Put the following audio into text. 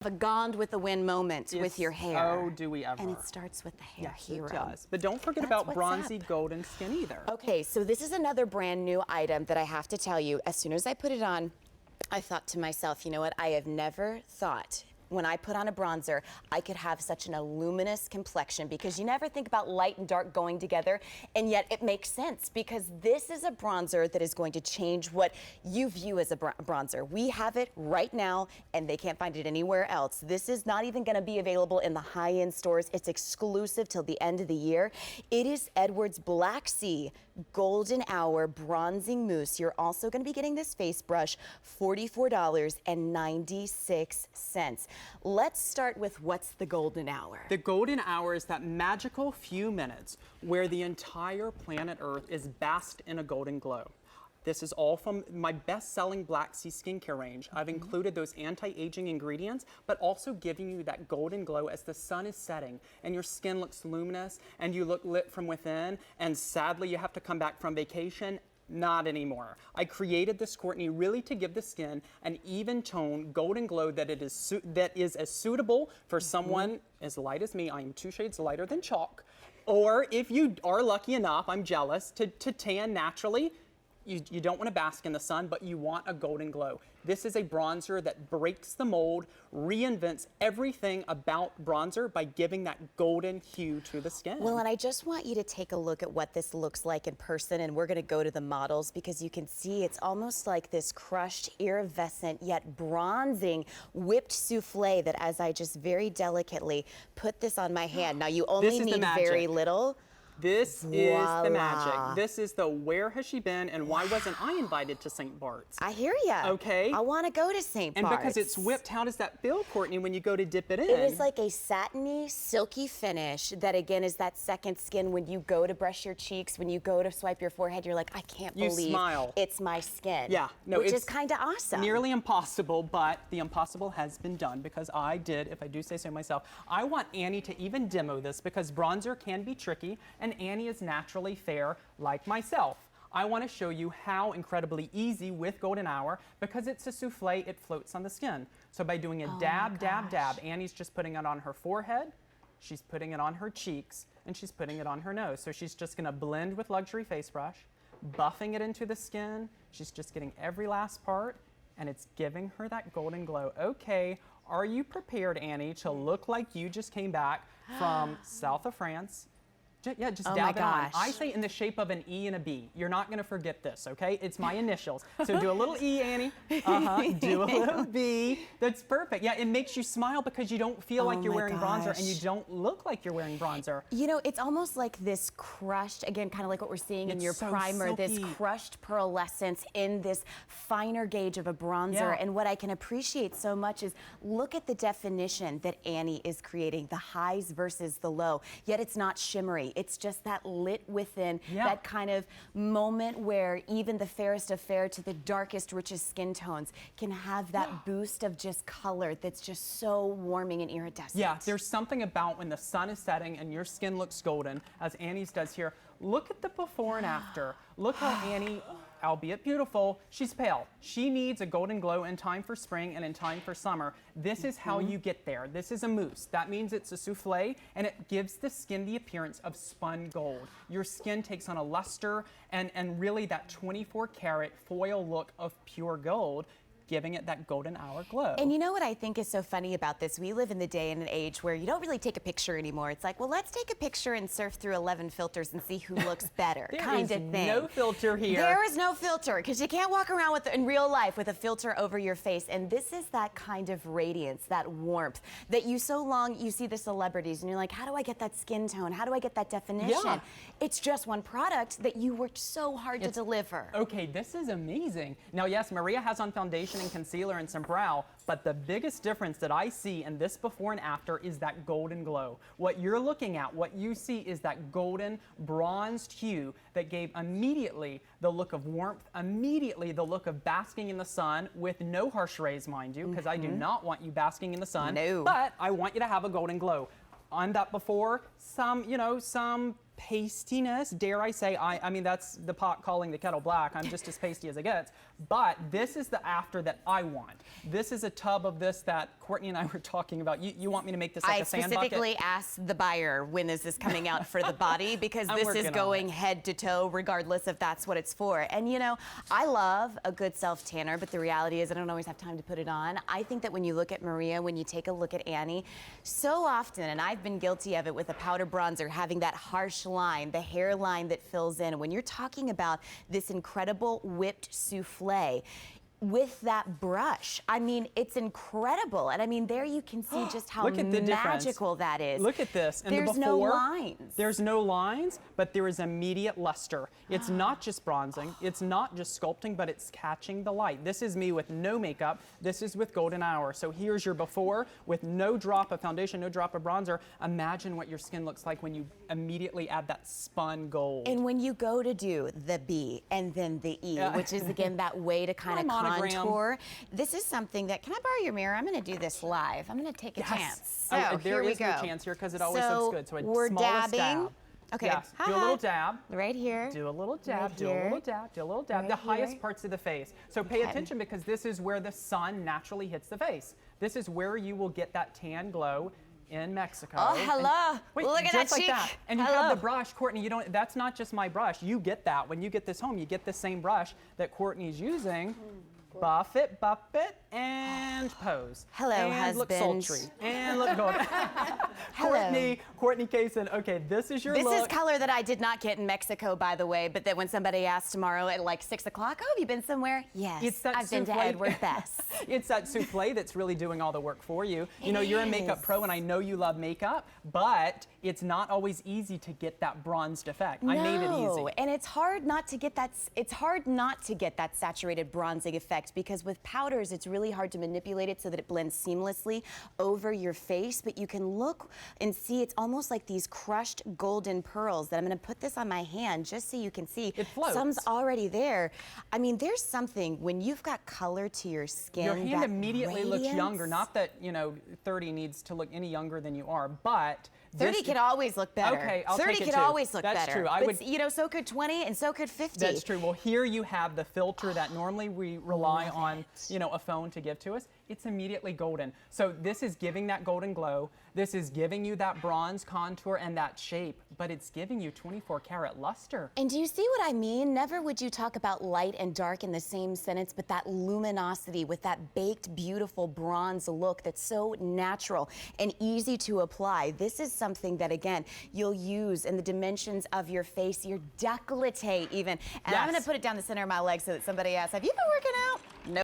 A Gone with the Wind moment with your hair. Oh, do we ever. And it starts with the hair hero. It does. But don't forget about bronzy golden skin either. Okay, so this is another brand new item that I have to tell you. As soon as I put it on, I thought to myself, you know what? I have never thought when I put on a bronzer, I could have such an luminous complexion, because you never think about light and dark going together, and yet it makes sense because this is a bronzer that is going to change what you view as a bronzer. We have it right now, and they can't find it anywhere else. This is not even gonna be available in the high-end stores. It's exclusive till the end of the year. It is Edwards Black Sea Golden Hour Bronzing Mousse. You're also gonna be getting this face brush, $44.96. Let's start with what's the golden hour. The golden hour is that magical few minutes where the entire planet Earth is basked in a golden glow. This is all from my best-selling Black Sea skincare range. I've included those anti-aging ingredients, but also giving you that golden glow as the sun is setting and your skin looks luminous and you look lit from within, and sadly you have to come back from vacation. Not anymore. I created this, Courtney, really to give the skin an even tone, golden glow that is as suitable for someone as light as me. I am 2 shades lighter than chalk. Or if you are lucky enough, I'm jealous, to tan naturally. You don't want to bask in the sun, but you want a golden glow. This is a bronzer that breaks the mold, reinvents everything about bronzer by giving that golden hue to the skin. Well, and I just want you to take a look at what this looks like in person, and we're going to go to the models because you can see it's almost like this crushed, iridescent, yet bronzing whipped souffle that, as I just very delicately put this on my hand. Now, you only need very little. This is the magic. This is the where has she been and why wasn't I invited to St. Bart's? I hear ya. Okay. I want to go to St. Bart's. And because it's whipped, how does that feel, Courtney, when you go to dip it in? It is like a satiny, silky finish that, again, is that second skin. When you go to brush your cheeks, when you go to swipe your forehead, you're like, I can't believe it's my skin. Yeah. No, which is kind of awesome. Nearly impossible, but the impossible has been done because I did, if I do say so myself, I want Annie to even demo this because bronzer can be tricky, and Annie is naturally fair like myself. I want to show you how incredibly easy with Golden Hour, because it's a souffle, it floats on the skin. So by doing a dab, Annie's just putting it on her forehead, she's putting it on her cheeks, and she's putting it on her nose. So she's just going to blend with luxury face brush, buffing it into the skin. She's just getting every last part, and it's giving her that golden glow. Okay, are you prepared, Annie, to look like you just came back from south of France? Yeah, just dab it on. I say in the shape of an E and a B. You're not going to forget this, okay? It's my initials. So do a little E, Annie. Do a little B. That's perfect. Yeah, it makes you smile because you don't feel like you're wearing bronzer, and you don't look like you're wearing bronzer. You know, it's almost like this crushed, again, kind of like what we're seeing in your primer, this crushed pearlescence in this finer gauge of a bronzer. And what I can appreciate so much is look at the definition that Annie is creating, the highs versus the low, yet it's not shimmery. It's just that lit within, that kind of moment where even the fairest of fair to the darkest, richest skin tones can have that boost of just color that's just so warming and iridescent. Yeah, there's something about when the sun is setting and your skin looks golden, as Annie's does here. Look at the before and after. Look how Annie, albeit beautiful, she's pale. She needs a golden glow in time for spring and in time for summer. This is how you get there. This is a mousse. That means it's a souffle, and it gives the skin the appearance of spun gold. Your skin takes on a luster and really that 24-karat foil look of pure gold, giving it that golden hour glow. And you know what I think is so funny about this? We live in the day and an age where you don't really take a picture anymore. It's like, well, let's take a picture and surf through 11 filters and see who looks better, kind of thing. There is no filter here. There is no filter, because you can't walk around with in real life with a filter over your face. And this is that kind of radiance, that warmth that you see the celebrities and you're like, how do I get that skin tone? How do I get that definition? Yeah. It's just one product that you worked so hard to deliver. Okay, this is amazing. Now, yes, Maria has on foundation and concealer and some brow, but the biggest difference that I see in this before and after is that golden glow. What you're looking at, what you see is that golden bronzed hue that gave immediately the look of warmth, immediately the look of basking in the sun with no harsh rays, mind you, because I do not want you basking in the sun, but I want you to have a golden glow. On that before, some pastiness, dare I say, I mean, that's the pot calling the kettle black. I'm just as pasty as it gets. But this is the after that I want. This is a tub of this that Courtney and I were talking about. You want me to make this like a sand bucket? I specifically asked the buyer, when is this coming out for the body? Because this is going head to toe, regardless if that's what it's for. And you know, I love a good self-tanner, but the reality is I don't always have time to put it on. I think that when you look at Maria, when you take a look at Annie, so often, and I've been guilty of it with a powder bronzer, having that harsh line, the hairline that fills in. When you're talking about this incredible whipped souffle, with that brush, I mean, it's incredible. And I mean, there you can see just how magical that is. Look at this. And there's no lines. There's no lines, but there is immediate luster. It's not just bronzing. It's not just sculpting, but it's catching the light. This is me with no makeup. This is with golden hour. So here's your before with no drop of foundation, no drop of bronzer. Imagine what your skin looks like when you immediately add that spun gold. And when you go to do the B and then the E, which is again that way to kind of contour. This is something that, can I borrow your mirror? I'm going to do this live. I'm going to take a chance. So there here we is go. no chance here because it always looks good. So we're dabbing. Dab. Okay. Yes. Do a little dab. Right here. Do a little dab. Right do a little dab. Do a little dab. Right the highest here. parts of the face. So pay attention because this is where the sun naturally hits the face. This is where you will get that tan glow in Mexico. Oh, hello. And, wait, look at just that like cheek. that. And you have the brush, Courtney, you don't, that's not just my brush. You get that. When you get this home, you get the same brush that Courtney's using. Buff it, and pose. Hello, and husband. Look sultry. And look gold. Courtney Cason, okay, this is your look. This is color that I did not get in Mexico, by the way, but that when somebody asks tomorrow at like 6 o'clock, oh, have you been somewhere? Yes, I've been to Edward Bess. It's that souffle that's really doing all the work for you. You know, you're a makeup pro, and I know you love makeup, but it's not always easy to get that bronzed effect. I made it easy. And it's hard not to get that. It's hard not to get that saturated bronzing effect because with powders, it's really hard to manipulate it so that it blends seamlessly over your face. But you can look and see it's almost like these crushed golden pearls. That I'm going to put this on my hand just so you can see. It floats. Some's already there. I mean, there's something when you've got color to your skin. Your hand that immediately radiance. looks younger. Not that 30 needs to look any younger than you are, but 30 could always look better. Okay, I'll 30 take it could too. always look That's better. true. I would, you know, so could 20 and so could 50. That's true. Well, here you have the filter that normally we rely on, a phone to give to us. It's immediately golden. So this is giving that golden glow. This is giving you that bronze contour and that shape, but it's giving you 24 karat luster. And do you see what I mean? Never would you talk about light and dark in the same sentence, but that luminosity with that baked, beautiful bronze look that's so natural and easy to apply. This is something that, again, you'll use in the dimensions of your face, your décolleté even. And I'm going to put it down the center of my leg so that somebody asks, have you been working out?